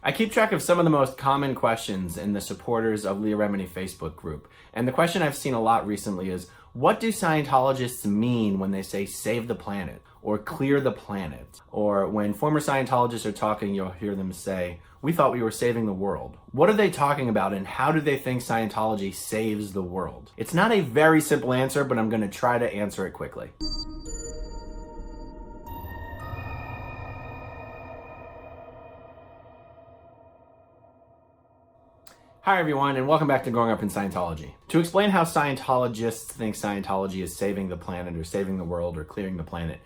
I keep track of some of the most common questions in the supporters of Leah Remini Facebook group. And the question I've seen a lot recently is, what do Scientologists mean when they say save the planet or clear the planet? Or when former Scientologists are talking, you'll hear them say, we thought we were saving the world. What are they talking about and how do they think Scientology saves the world? It's not a very simple answer, but I'm going to try to answer it quickly. Hi everyone, and welcome back to Growing Up in Scientology. To explain how Scientologists think Scientology is saving the planet or saving the world or clearing the planet,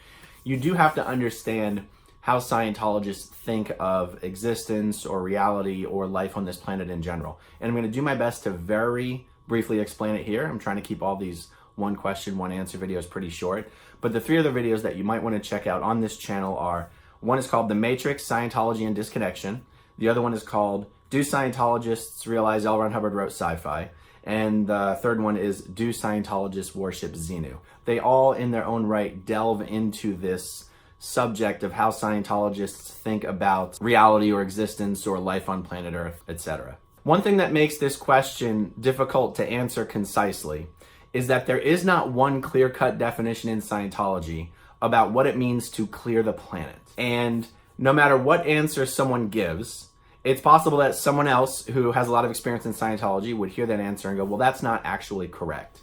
you do have to understand how Scientologists think of existence or reality or life on this planet in general. And I'm going to do my best to very briefly explain it here. I'm trying to keep all these one question, one answer videos pretty short. But the three other videos that you might want to check out on this channel are, one is called The Matrix, Scientology, and Disconnection. The other one is called Do Scientologists Realize L. Ron Hubbard Wrote Sci-Fi? And the third one is Do Scientologists Worship Xenu? They all, in their own right, delve into this subject of how Scientologists think about reality or existence or life on planet Earth, etc. One thing that makes this question difficult to answer concisely is that there is not one clear-cut definition in Scientology about what it means to clear the planet. And no matter what answer someone gives, it's possible that someone else who has a lot of experience in Scientology would hear that answer and go, well, that's not actually correct.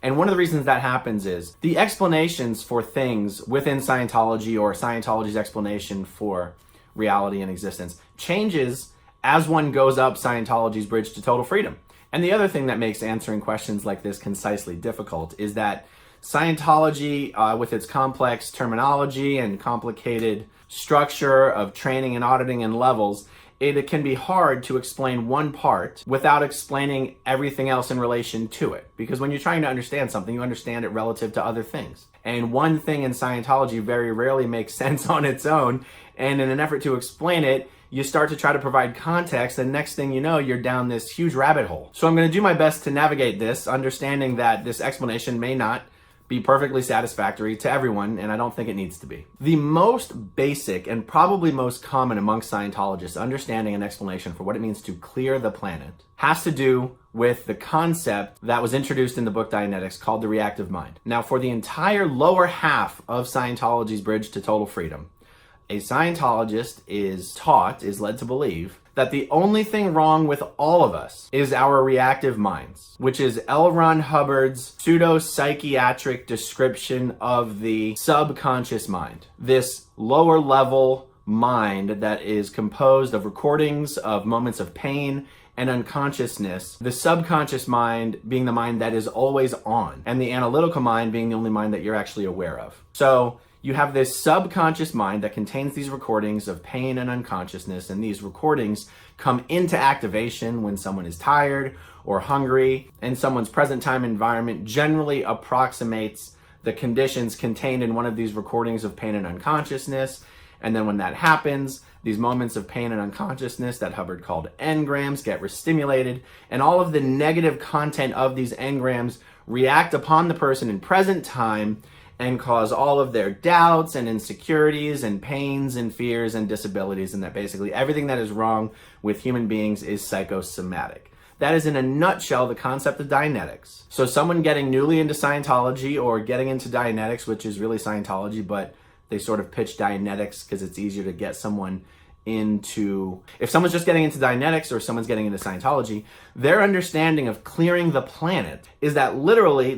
And one of the reasons that happens is the explanations for things within Scientology or Scientology's explanation for reality and existence changes as one goes up Scientology's bridge to total freedom. And the other thing that makes answering questions like this concisely difficult is that Scientology, with its complex terminology and complicated structure of training and auditing and levels, it can be hard to explain one part without explaining everything else in relation to it. Because when you're trying to understand something, you understand it relative to other things. And one thing in Scientology very rarely makes sense on its own. And in an effort to explain it, you start to try to provide context, and next thing you know, you're down this huge rabbit hole. So I'm going to do my best to navigate this, understanding that this explanation may not be perfectly satisfactory to everyone, and I don't think it needs to be. The most basic and probably most common amongst Scientologists understanding and explanation for what it means to clear the planet has to do with the concept that was introduced in the book Dianetics called the reactive mind. Now, for the entire lower half of Scientology's bridge to total freedom, a Scientologist is led to believe that the only thing wrong with all of us is our reactive minds, which is L. Ron Hubbard's pseudo-psychiatric description of the subconscious mind. This lower level mind that is composed of recordings of moments of pain and unconsciousness, the subconscious mind being the mind that is always on, and the analytical mind being the only mind that you're actually aware of. So you have this subconscious mind that contains these recordings of pain and unconsciousness, and these recordings come into activation when someone is tired or hungry, and someone's present time environment generally approximates the conditions contained in one of these recordings of pain and unconsciousness. And then when that happens, these moments of pain and unconsciousness that Hubbard called engrams get restimulated, and all of the negative content of these engrams react upon the person in present time and cause all of their doubts and insecurities and pains and fears and disabilities, and that basically everything that is wrong with human beings is psychosomatic. That is in a nutshell the concept of Dianetics. So someone getting newly into Scientology or getting into Dianetics, which is really Scientology, but they sort of pitch Dianetics because it's easier to get someone into, if someone's just getting into Dianetics or someone's getting into Scientology, their understanding of clearing the planet is that literally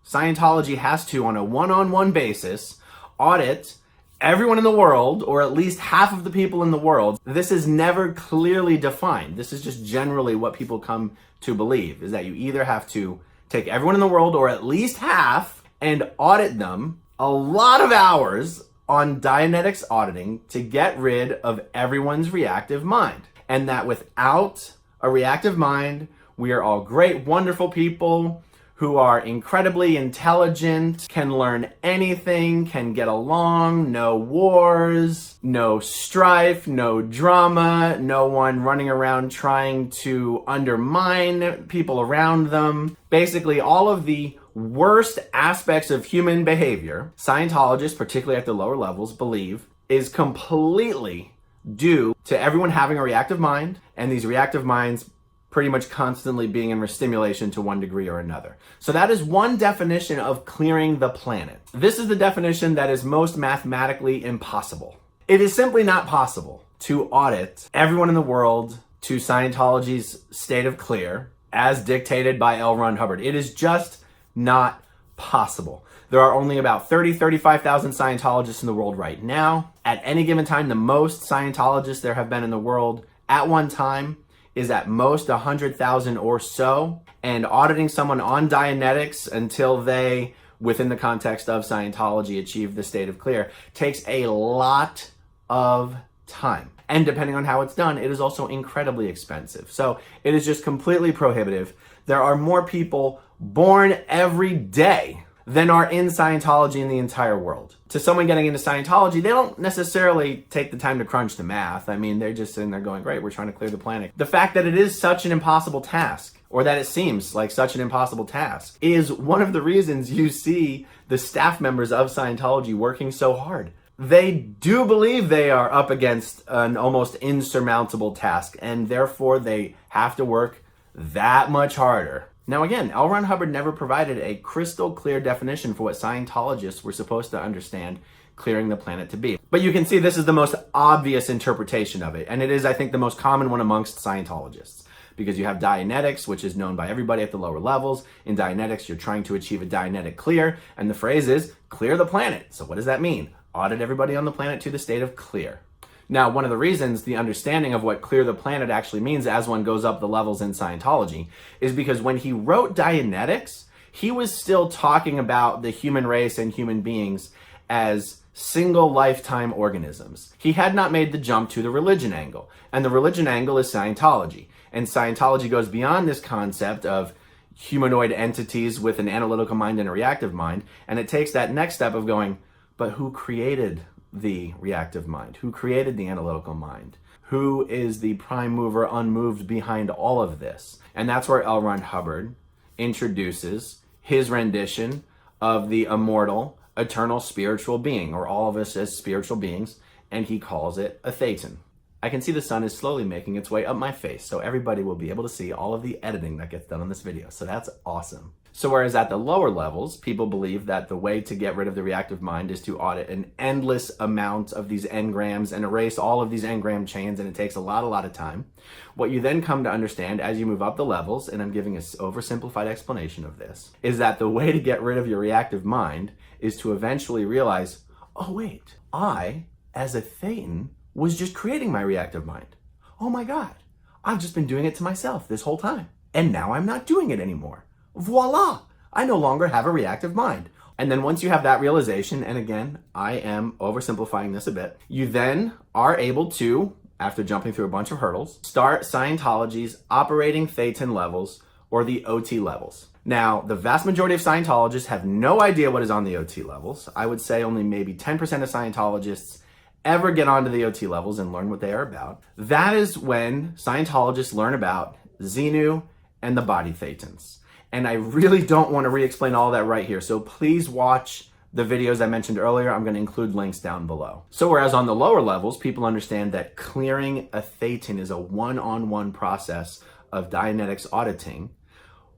Scientology has to, on a one-on-one basis, audit everyone in the world, or at least half of the people in the world. This is never clearly defined. This is just generally what people come to believe, is that you either have to take everyone in the world, or at least half, and audit them a lot of hours on Dianetics auditing to get rid of everyone's reactive mind. And that without a reactive mind, we are all great, wonderful people who are incredibly intelligent, can learn anything, can get along, no wars, no strife, no drama, no one running around trying to undermine people around them. Basically, all of the worst aspects of human behavior, Scientologists, particularly at the lower levels, believe is completely due to everyone having a reactive mind, and these reactive minds pretty much constantly being in stimulation to one degree or another. So that is one definition of clearing the planet. This is the definition that is most mathematically impossible. It is simply not possible to audit everyone in the world to Scientology's state of clear as dictated by L. Ron Hubbard. It is just not possible. There are only about 35,000 Scientologists in the world right now. At any given time, the most Scientologists there have been in the world at one time is at most 100,000 or so. And auditing someone on Dianetics until they, within the context of Scientology, achieve the state of clear takes a lot of time. And depending on how it's done, it is also incredibly expensive. So it is just completely prohibitive. There are more people born every day than are in Scientology in the entire world. To someone getting into Scientology, they don't necessarily take the time to crunch the math. I mean, they're just sitting there going, great, we're trying to clear the planet. The fact that it is such an impossible task, or that it seems like such an impossible task, is one of the reasons you see the staff members of Scientology working so hard. They do believe they are up against an almost insurmountable task, and therefore they have to work that much harder. Now again, L. Ron Hubbard never provided a crystal clear definition for what Scientologists were supposed to understand clearing the planet to be. But you can see this is the most obvious interpretation of it, and it is, I think, the most common one amongst Scientologists. Because you have Dianetics, which is known by everybody at the lower levels. In Dianetics, you're trying to achieve a Dianetic clear, and the phrase is, clear the planet. So what does that mean? Audit everybody on the planet to the state of clear. Now, one of the reasons the understanding of what clear the planet actually means as one goes up the levels in Scientology is because when he wrote Dianetics, he was still talking about the human race and human beings as single lifetime organisms. He had not made the jump to the religion angle, and the religion angle is Scientology. And Scientology goes beyond this concept of humanoid entities with an analytical mind and a reactive mind, and it takes that next step of going, but who created the reactive mind? Who created the analytical mind? Who is the prime mover unmoved behind all of this? And that's where L. Ron Hubbard introduces his rendition of the immortal, eternal spiritual being, or all of us as spiritual beings, and he calls it a Thetan. I can see the sun is slowly making its way up my face, so everybody will be able to see all of the editing that gets done on this video. So that's awesome. So whereas at the lower levels, people believe that the way to get rid of the reactive mind is to audit an endless amount of these engrams and erase all of these engram chains, and it takes a lot of time. What you then come to understand as you move up the levels, and I'm giving an oversimplified explanation of this, is that the way to get rid of your reactive mind is to eventually realize, oh wait, I, as a Thetan, was just creating my reactive mind. Oh my God, I've just been doing it to myself this whole time. And now I'm not doing it anymore. Voila, I no longer have a reactive mind. And then once you have that realization, and again, I am oversimplifying this a bit, you then are able to, after jumping through a bunch of hurdles, start Scientology's operating Thetan levels, or the OT levels. Now, the vast majority of Scientologists have no idea what is on the OT levels. I would say only maybe 10% of Scientologists ever get onto the OT levels and learn what they are about. That is when Scientologists learn about Xenu and the body Thetans. And I really don't want to re-explain all that right here, so please watch the videos I mentioned earlier. I'm going to include links down below. So whereas on the lower levels, people understand that clearing a Thetan is a one-on-one process of Dianetics auditing,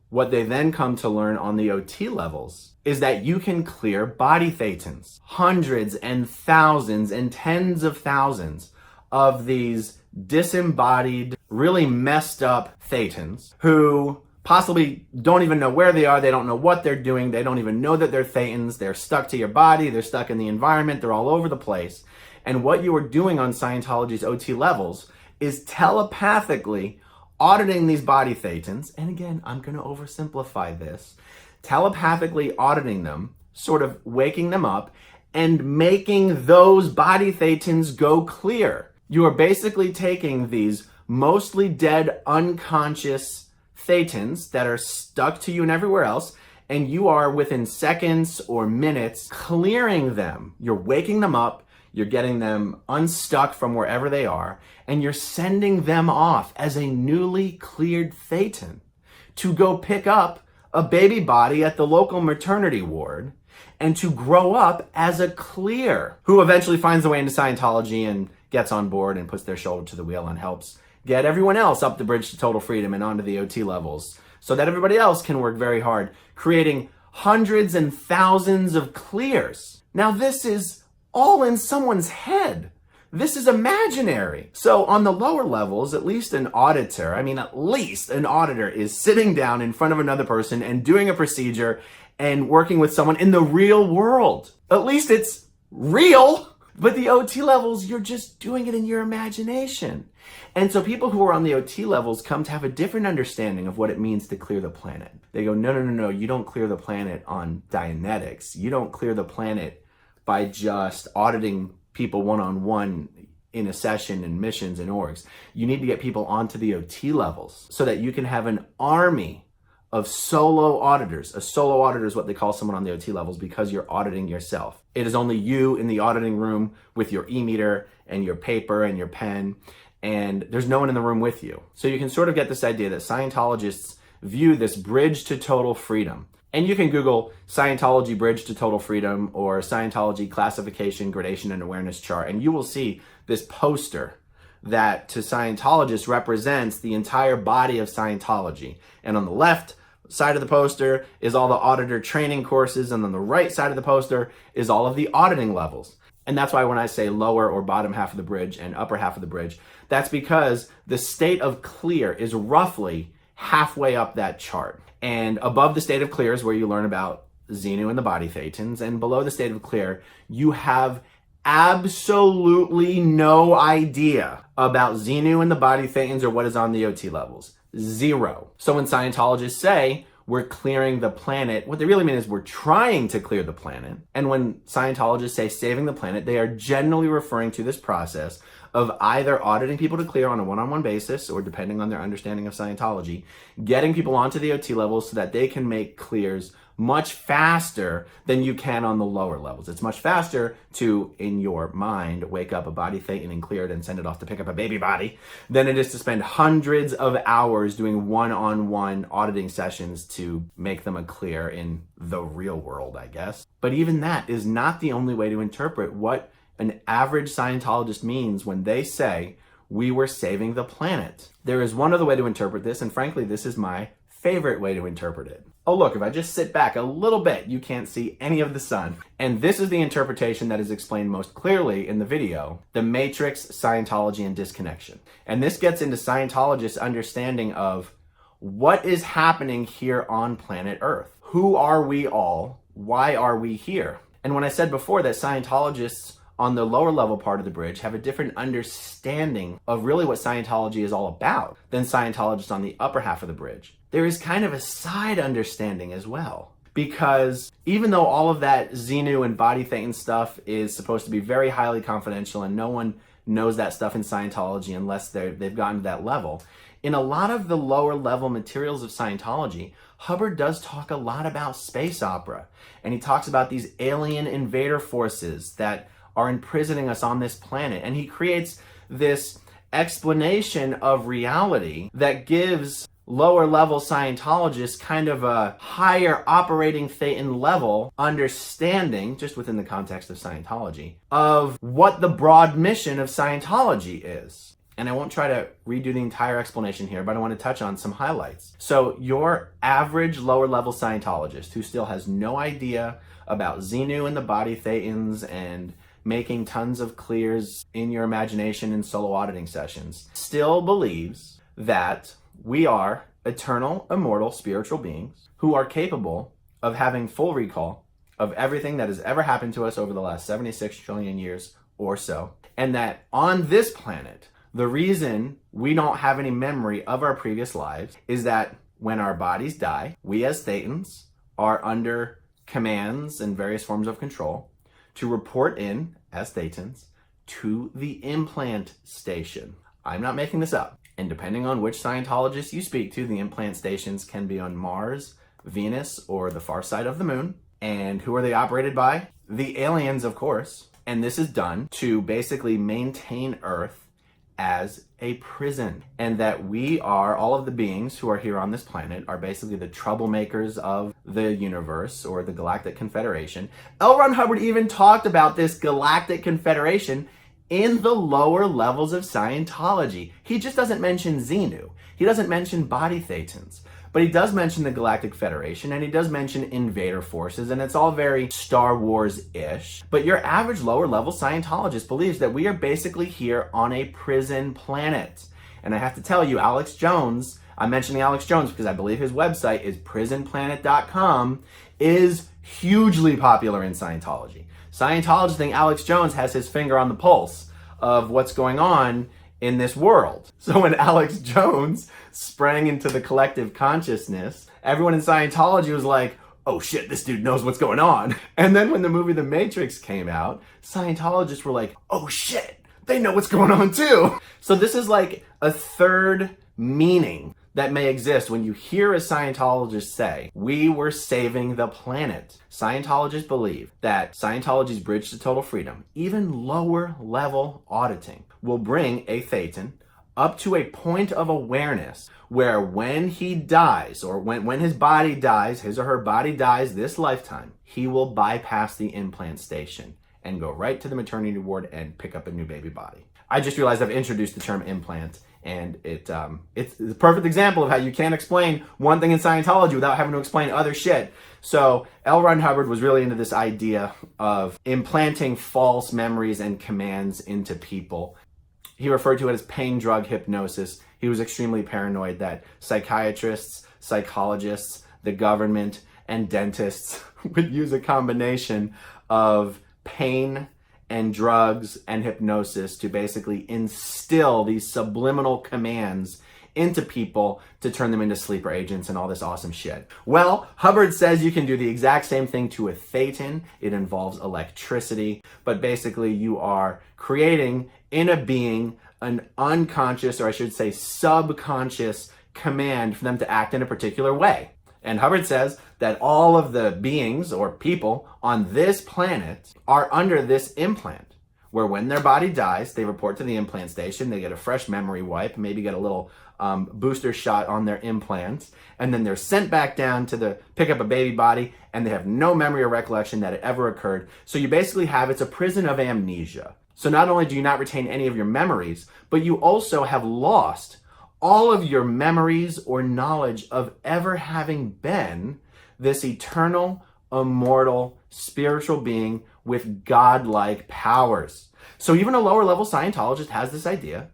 what they then come to learn on the OT levels is that you can clear body Thetans. Hundreds and thousands and tens of thousands of these disembodied, really messed up Thetans who possibly don't even know where they are, they don't know what they're doing, they don't even know that they're Thetans, they're stuck to your body, they're stuck in the environment, they're all over the place. And what you are doing on Scientology's OT levels is telepathically auditing these body Thetans, and again, I'm going to oversimplify this, telepathically auditing them, sort of waking them up, and making those body Thetans go clear. You are basically taking these mostly dead, unconscious Thetans that are stuck to you and everywhere else, and you are within seconds or minutes clearing them. You're waking them up, you're getting them unstuck from wherever they are, and you're sending them off as a newly cleared Thetan to go pick up a baby body at the local maternity ward and to grow up as a clear, who eventually finds a way into Scientology and gets on board and puts their shoulder to the wheel and helps get everyone else up the bridge to total freedom and onto the OT levels so that everybody else can work very hard, creating hundreds and thousands of clears. Now, this is all in someone's head. This is imaginary. So on the lower levels, at least an auditor is sitting down in front of another person and doing a procedure and working with someone in the real world. At least it's real. But the OT levels, you're just doing it in your imagination. And so people who are on the OT levels come to have a different understanding of what it means to clear the planet. They go, no, you don't clear the planet on Dianetics. You don't clear the planet by just auditing people one-on-one in a session and missions and orgs. You need to get people onto the OT levels so that you can have an army of solo auditors. A solo auditor is what they call someone on the OT levels because you're auditing yourself. It is only you in the auditing room with your e-meter and your paper and your pen, and there's no one in the room with you. So you can sort of get this idea that Scientologists view this bridge to total freedom. And you can Google Scientology Bridge to Total Freedom or Scientology Classification, Gradation, and Awareness Chart, and you will see this poster that to Scientologists represents the entire body of Scientology. And on the left side of the poster is all the auditor training courses, and on the right side of the poster is all of the auditing levels. And that's why when I say lower or bottom half of the bridge and upper half of the bridge, that's because the state of clear is roughly halfway up that chart. And above the state of clear is where you learn about Xenu and the body Thetans. And below the state of clear, you have absolutely no idea about Xenu and the body Thetans or what is on the OT levels. Zero. So when Scientologists say we're clearing the planet, what they really mean is we're trying to clear the planet. And when Scientologists say saving the planet, they are generally referring to this process of either auditing people to clear on a one-on-one basis or, depending on their understanding of Scientology, getting people onto the OT levels so that they can make clears much faster than you can on the lower levels. It's much faster to, in your mind, wake up a body Thetan and clear it and send it off to pick up a baby body than it is to spend hundreds of hours doing one-on-one auditing sessions to make them a clear in the real world, I guess. But even that is not the only way to interpret what an average Scientologist means when they say, we were saving the planet. There is one other way to interpret this, and frankly, this is my favorite way to interpret it. Oh look, if I just sit back a little bit, you can't see any of the sun. And this is the interpretation that is explained most clearly in the video, The Matrix, Scientology, and Disconnection. And this gets into Scientologists' understanding of what is happening here on planet Earth. Who are we all? Why are we here? And when I said before that Scientologists on the lower level part of the bridge have a different understanding of really what Scientology is all about than Scientologists on the upper half of the bridge, there is kind of a side understanding as well. Because even though all of that Xenu and body Thetan stuff is supposed to be very highly confidential and no one knows that stuff in Scientology unless they've gotten to that level, in a lot of the lower level materials of Scientology, Hubbard does talk a lot about space opera. And he talks about these alien invader forces that are imprisoning us on this planet. And he creates this explanation of reality that gives lower level Scientologists kind of a higher operating Thetan level understanding, just within the context of Scientology, of what the broad mission of Scientology is. And I won't try to redo the entire explanation here, but I want to touch on some highlights. So your average lower level Scientologist who still has no idea about Xenu and the body Thetans and making tons of clears in your imagination in solo auditing sessions still believes that we are eternal, immortal, spiritual beings who are capable of having full recall of everything that has ever happened to us over the last 76 trillion years or so. And that on this planet, the reason we don't have any memory of our previous lives is that when our bodies die, we as Thetans are under commands and various forms of control to report in, as Thetans, to the implant station. I'm not making this up. And depending on which Scientologist you speak to, the implant stations can be on Mars, Venus, or the far side of the moon. And who are they operated by? The aliens, of course. And this is done to basically maintain Earth as a prison. And that we are, all of the beings who are here on this planet, are basically the troublemakers of the universe or the Galactic Confederation. L. Ron Hubbard even talked about this Galactic Confederation in the lower levels of Scientology. He just doesn't mention Xenu. He doesn't mention body Thetans. But he does mention the Galactic Federation, and he does mention invader forces, and it's all very Star Wars-ish. But your average lower-level Scientologist believes that we are basically here on a prison planet. And I have to tell you, Alex Jones, I'm mentioning Alex Jones because I believe his website is prisonplanet.com, is hugely popular in Scientology. Scientologists think Alex Jones has his finger on the pulse of what's going on in this world. So when Alex Jones sprang into the collective consciousness, everyone in Scientology was like, oh shit, this dude knows what's going on. And then when the movie The Matrix came out, Scientologists were like, oh shit, they know what's going on too. So this is like a third meaning that may exist when you hear a Scientologist say, we were saving the planet. Scientologists believe that Scientology's bridge to total freedom, even lower level auditing, will bring a Thetan up to a point of awareness where when he dies, or when his body dies, his or her body dies this lifetime, he will bypass the implant station and go right to the maternity ward and pick up a new baby body. I just realized I've introduced the term implant, and it's the perfect example of how you can't explain one thing in Scientology without having to explain other shit. So L. Ron Hubbard was really into this idea of implanting false memories and commands into people. He referred to it as pain drug hypnosis. He was extremely paranoid that psychiatrists, psychologists, the government, and dentists would use a combination of pain and drugs and hypnosis to basically instill these subliminal commands into people to turn them into sleeper agents and all this awesome shit. Well, Hubbard says you can do the exact same thing to a Thetan. It involves electricity, but basically you are creating in a being an unconscious, or I should say subconscious, command for them to act in a particular way. And Hubbard says that all of the beings or people on this planet are under this implant, where when their body dies, they report to the implant station, they get a fresh memory wipe, maybe get a little booster shot on their implants, and then they're sent back down to pick up a baby body, and they have no memory or recollection that it ever occurred. So you basically have, it's a prison of amnesia. So not only do you not retain any of your memories, but you also have lost all of your memories or knowledge of ever having been this eternal, immortal, spiritual being with godlike powers. So even a lower level Scientologist has this idea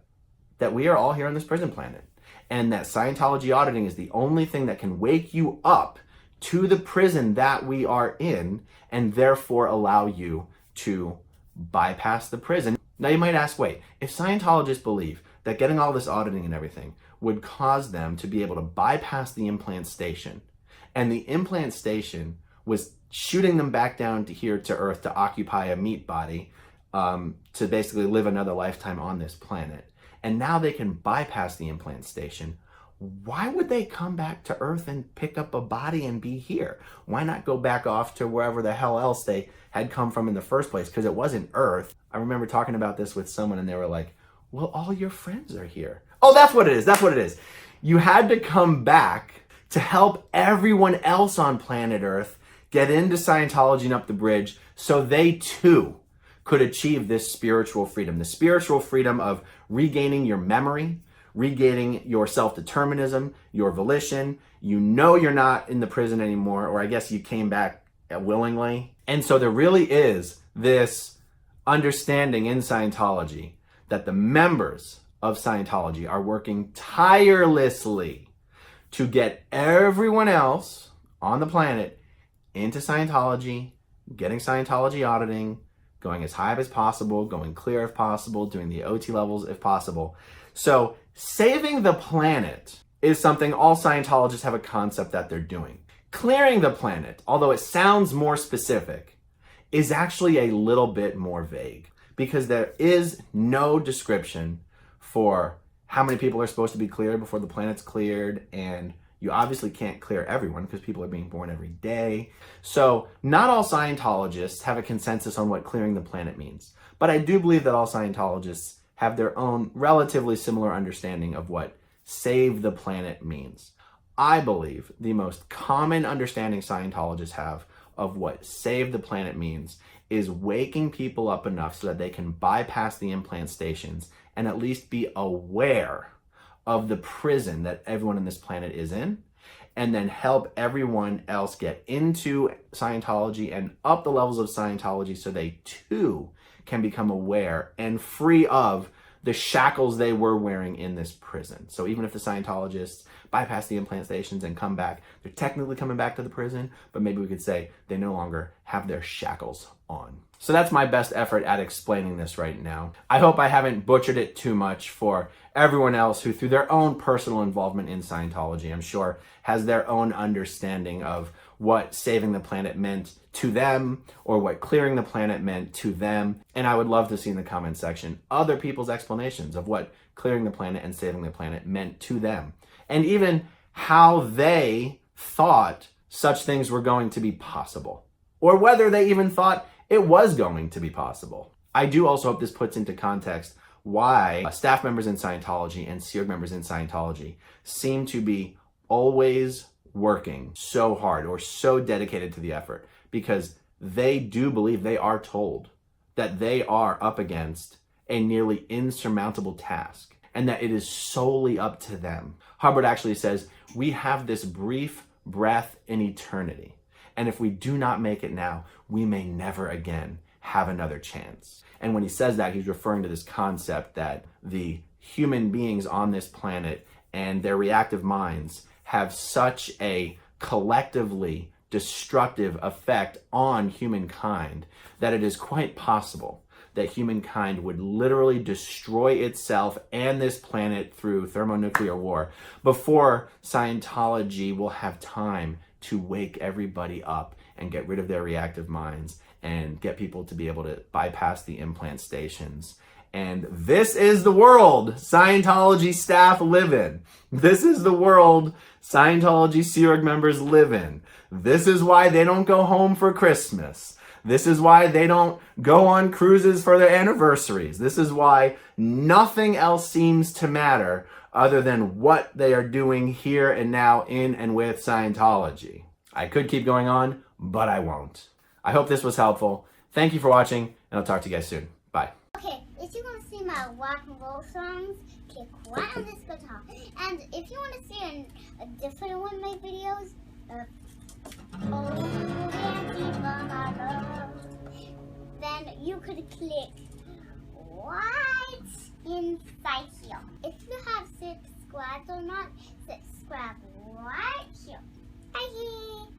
that we are all here on this prison planet, and that Scientology auditing is the only thing that can wake you up to the prison that we are in, and therefore allow you to bypass the prison. Now you might ask, wait, if Scientologists believe that getting all this auditing and everything would cause them to be able to bypass the implant station, and the implant station was shooting them back down to here to Earth to occupy a meat body, to basically live another lifetime on this planet, and now they can bypass the implant station, why would they come back to Earth and pick up a body and be here? Why not go back off to wherever the hell else they had come from in the first place? Because it wasn't Earth. I remember talking about this with someone, and they were like, well, all your friends are here. Oh, that's what it is. That's what it is. You had to come back to help everyone else on planet Earth get into Scientology and up the bridge so they too could achieve this spiritual freedom. The spiritual freedom of regaining your memory, regaining your self-determinism, your volition. You know you're not in the prison anymore, or I guess you came back willingly. And so there really is this understanding in Scientology that the members of Scientology are working tirelessly to get everyone else on the planet into Scientology, getting Scientology auditing, going as high up as possible, going clear if possible, doing the OT levels if possible. So saving the planet is something all Scientologists have a concept that they're doing. Clearing the planet, although it sounds more specific, is actually a little bit more vague, because there is no description for how many people are supposed to be cleared before the planet's cleared, and you obviously can't clear everyone because people are being born every day. So not all Scientologists have a consensus on what clearing the planet means, but I do believe that all Scientologists have their own relatively similar understanding of what save the planet means. I believe the most common understanding Scientologists have of what save the planet means is waking people up enough so that they can bypass the implant stations and at least be aware of the prison that everyone on this planet is in, and then help everyone else get into Scientology and up the levels of Scientology so they too can become aware and free of the shackles they were wearing in this prison. So even if the Scientologists bypass the implant stations and come back, they're technically coming back to the prison, but maybe we could say they no longer have their shackles on. So that's my best effort at explaining this right now. I hope I haven't butchered it too much for everyone else who, through their own personal involvement in Scientology, I'm sure has their own understanding of what saving the planet meant to them or what clearing the planet meant to them. And I would love to see in the comment section other people's explanations of what clearing the planet and saving the planet meant to them, and even how they thought such things were going to be possible, or whether they even thought it was going to be possible. I do also hope this puts into context why staff members in Scientology and SEERG members in Scientology seem to be always working so hard or so dedicated to the effort, because they do believe, they are told that they are up against a nearly insurmountable task and that it is solely up to them. Hubbard actually says, we have this brief breath in eternity, and if we do not make it now, we may never again have another chance. And when he says that, he's referring to this concept that the human beings on this planet and their reactive minds have such a collectively destructive effect on humankind that it is quite possible that humankind would literally destroy itself and this planet through thermonuclear war before Scientology will have time to wake everybody up and get rid of their reactive minds and get people to be able to bypass the implant stations. And this is the world Scientology staff live in. This is the world Scientology SEERG members live in. This is why they don't go home for Christmas. This is why they don't go on cruises for their anniversaries. This is why nothing else seems to matter other than what they are doing here and now in and with Scientology. I could keep going on, but I won't. I hope this was helpful. Thank you for watching, and I'll talk to you guys soon. Bye. Okay, if you want to see my rock and roll songs, click right on this guitar. And if you want to see a different one of my videos, then you could click right inside here. If you have subscribed or not, subscribe right here. Bye.